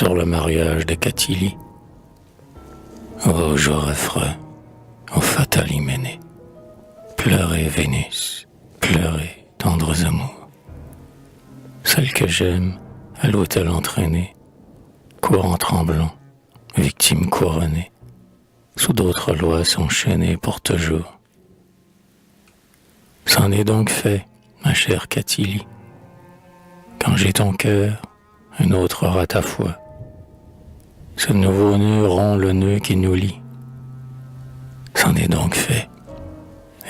sur le mariage de Catilly. Ô jour affreux, ô fatal Hyménée, pleurez Vénus, pleurez tendres amours. Celle que j'aime, à l'autel entraînée, courant tremblant, victime couronnée, sous d'autres lois s'enchaîner pour toujours. C'en est donc fait, ma chère Catilly. Quand j'ai ton cœur, un autre aura ta foi. Ce nouveau nœud rompt le nœud qui nous lie. C'en est donc fait,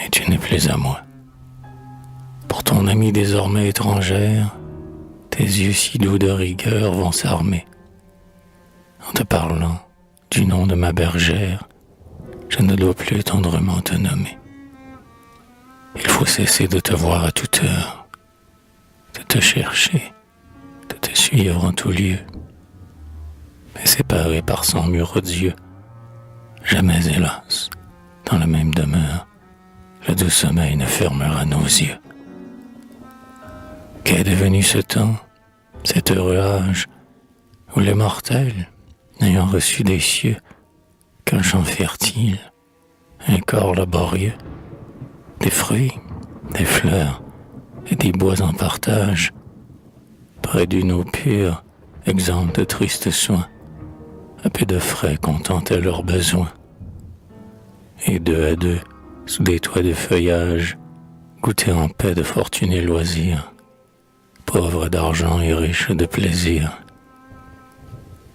et tu n'es plus à moi. Pour ton amie désormais étrangère, tes yeux si doux de rigueur vont s'armer. En te parlant du nom de ma bergère, je ne dois plus tendrement te nommer. Il faut cesser de te voir à toute heure, de te chercher, de te suivre en tout lieu. Mais séparés par 100 murs odieux, jamais hélas, dans la même demeure, le doux sommeil ne fermera nos yeux. Qu'est devenu ce temps, cet heureux âge, où les mortels, n'ayant reçu des cieux qu'un champ fertile, un corps laborieux, des fruits, des fleurs et des bois en partage, près d'une eau pure, exempte de tristes soins, à peu de frais contentaient leurs besoins. Et deux à deux, sous des toits de feuillage, goûtaient en paix de fortunés loisirs, pauvres d'argent et riches de plaisir.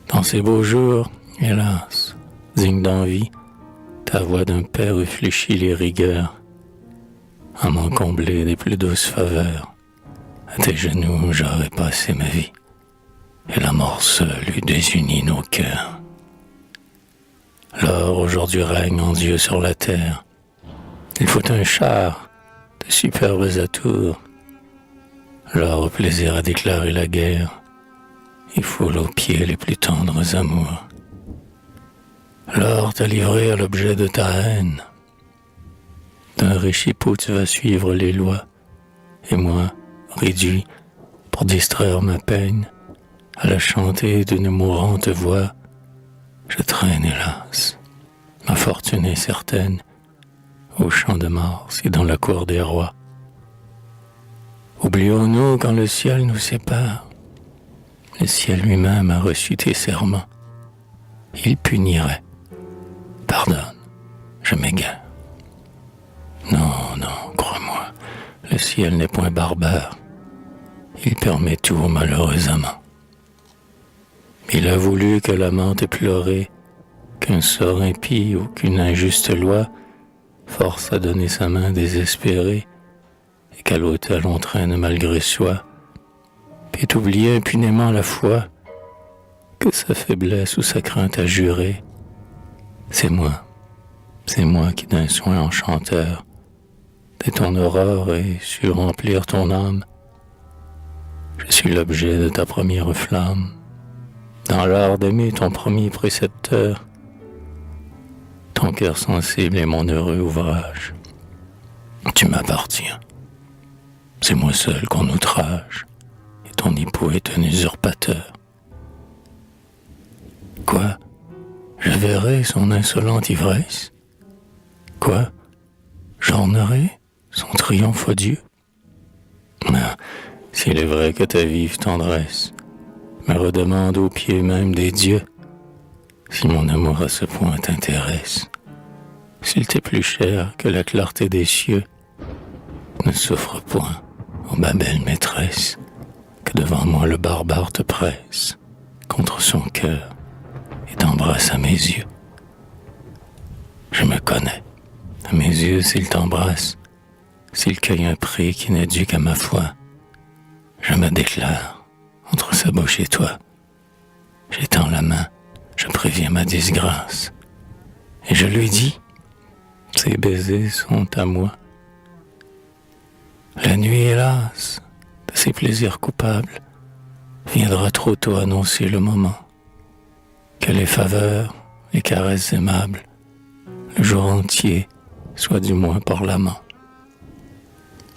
Dans ces beaux jours, hélas, digne d'envie, ta voix d'un père réfléchit les rigueurs, à m'en combler des plus douces faveurs. À tes genoux, j'aurais passé ma vie, et la mort seule eût désuni nos cœurs. L'or aujourd'hui règne en Dieu sur la terre. Il faut un char de superbes atours. L'or au plaisir à déclarer la guerre. Il foule aux pieds les plus tendres amours. L'or t'a livré à l'objet de ta haine. D'un riche époux tu vas suivre les lois, et moi, réduit, pour distraire ma peine, à la chanter d'une mourante voix, je traîne, hélas, ma fortune est certaine, au champ de Mars et dans la cour des rois. Oublions-nous quand le ciel nous sépare, le ciel lui-même a reçu tes serments. Il punirait. Pardonne, je m'égare. Non, non, crois-moi, le ciel n'est point barbare. Il permet tout aux malheureux amants. Il a voulu que l'amant ait pleuré, qu'un sort impie ou qu'une injuste loi force à donner sa main désespérée, et qu'à l'autel on traîne malgré soi, puis oublier impunément la foi, que sa faiblesse ou sa crainte a juré. C'est moi qui d'un soin enchanteur, dès ton aurore et su remplir ton âme, je suis l'objet de ta première flamme, dans l'art d'aimer ton premier précepteur. Ton cœur sensible est mon heureux ouvrage. Tu m'appartiens. C'est moi seul qu'on outrage, et ton époux est un usurpateur. Quoi? Je verrai son insolente ivresse? Quoi? J'ornerai son triomphe odieux? Mais s'il est vrai que ta vive tendresse me redemande aux pieds même des dieux, si mon amour à ce point t'intéresse, s'il t'est plus cher que la clarté des cieux, ne souffre point, ô ma belle maîtresse, que devant moi le barbare te presse contre son cœur et t'embrasse à mes yeux. Je me connais, à mes yeux s'il t'embrasse, s'il cueille un prix qui n'est dû qu'à ma foi, je me déclare entre sa bouche et toi. J'étends la main, je préviens ma disgrâce, et je lui dis, ces baisers sont à moi. La nuit, hélas, de ces plaisirs coupables, viendra trop tôt annoncer le moment, que les faveurs, les caresses aimables, le jour entier, soient du moins par l'amant.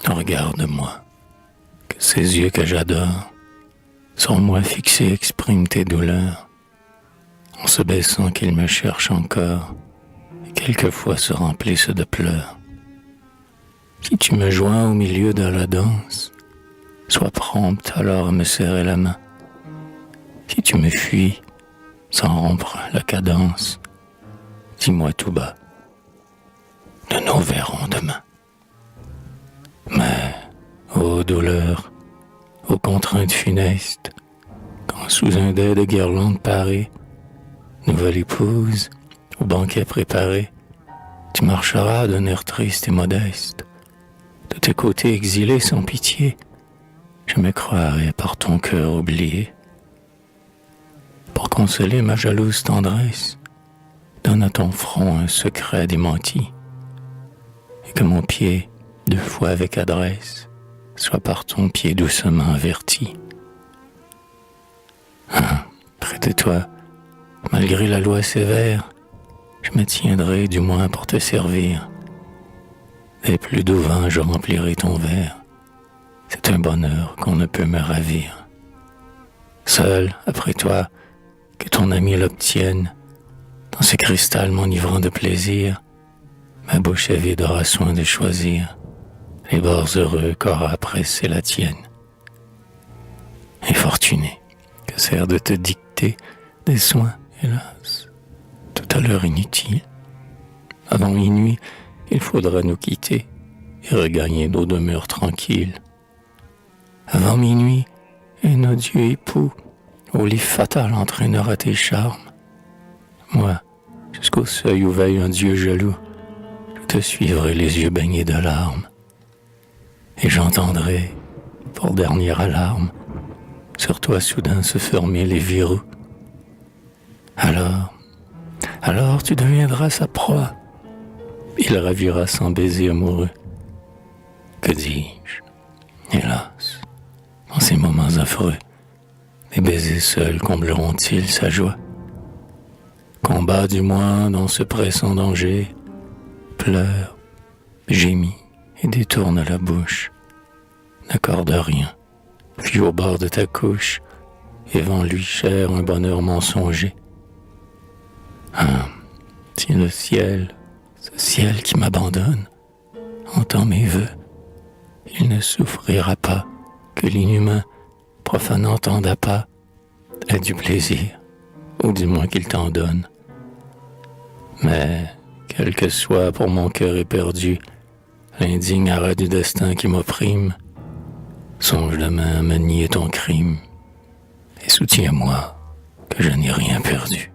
Regarde-moi, que ces yeux que j'adore, sur moi fixés expriment tes douleurs. en se baissant qu'ils me cherchent encore, et quelquefois se remplissent de pleurs. Si tu me joins au milieu de la danse, sois prompte alors à me serrer la main. Si tu me fuis, sans rompre la cadence, dis-moi tout bas, nous nous verrons demain. Mais, ô douleur, aux contraintes funestes, quand sous un dais de guirlande parée, nouvelle épouse, au banquet préparé, tu marcheras d'un air triste et modeste. De tes côtés exilés sans pitié, je me croirai par ton cœur oublié. Pour consoler ma jalouse tendresse, donne à ton front un secret démenti, et que mon pied, 2 fois avec adresse, soit par ton pied doucement averti. Près de toi, malgré la loi sévère, je me tiendrai du moins pour te servir. Et plus doux vent, je remplirai ton verre. C'est un bonheur qu'on ne peut me ravir. Seul, après toi, que ton ami l'obtienne, dans ce cristal m'enivrant de plaisir, ma bouche avide aura soin de choisir les bords heureux qu'aura pressé la tienne. Infortuné, que sert de te dicter des soins, hélas, tout à l'heure inutile. Avant minuit, il faudra nous quitter et regagner nos demeures tranquilles. Avant minuit, un odieux époux au lit fatal entraînera tes charmes. Moi, jusqu'au seuil où veille un Dieu jaloux, je te suivrai les yeux baignés de larmes. Et j'entendrai, pour dernière alarme, sur toi soudain se fermer les verrous. Alors tu deviendras sa proie. Il ravira son baiser amoureux. Que dis-je? Hélas, dans ces moments affreux, les baisers seuls combleront-ils sa joie? Combat du moins dans ce pressant danger, pleure, gémit et détourne la bouche. N'accorde rien, fuis au bord de ta couche et vends-lui cher un bonheur mensonger. Si le ciel, ce ciel qui m'abandonne, entend mes vœux, il ne souffrira pas que l'inhumain, profanant tant d'appât, ait du plaisir, ou du moins qu'il t'en donne. Mais, quel que soit pour mon cœur éperdu, l'indigne arrêt du destin qui m'opprime, songe demain à me nier ton crime, et soutiens-moi que je n'ai rien perdu.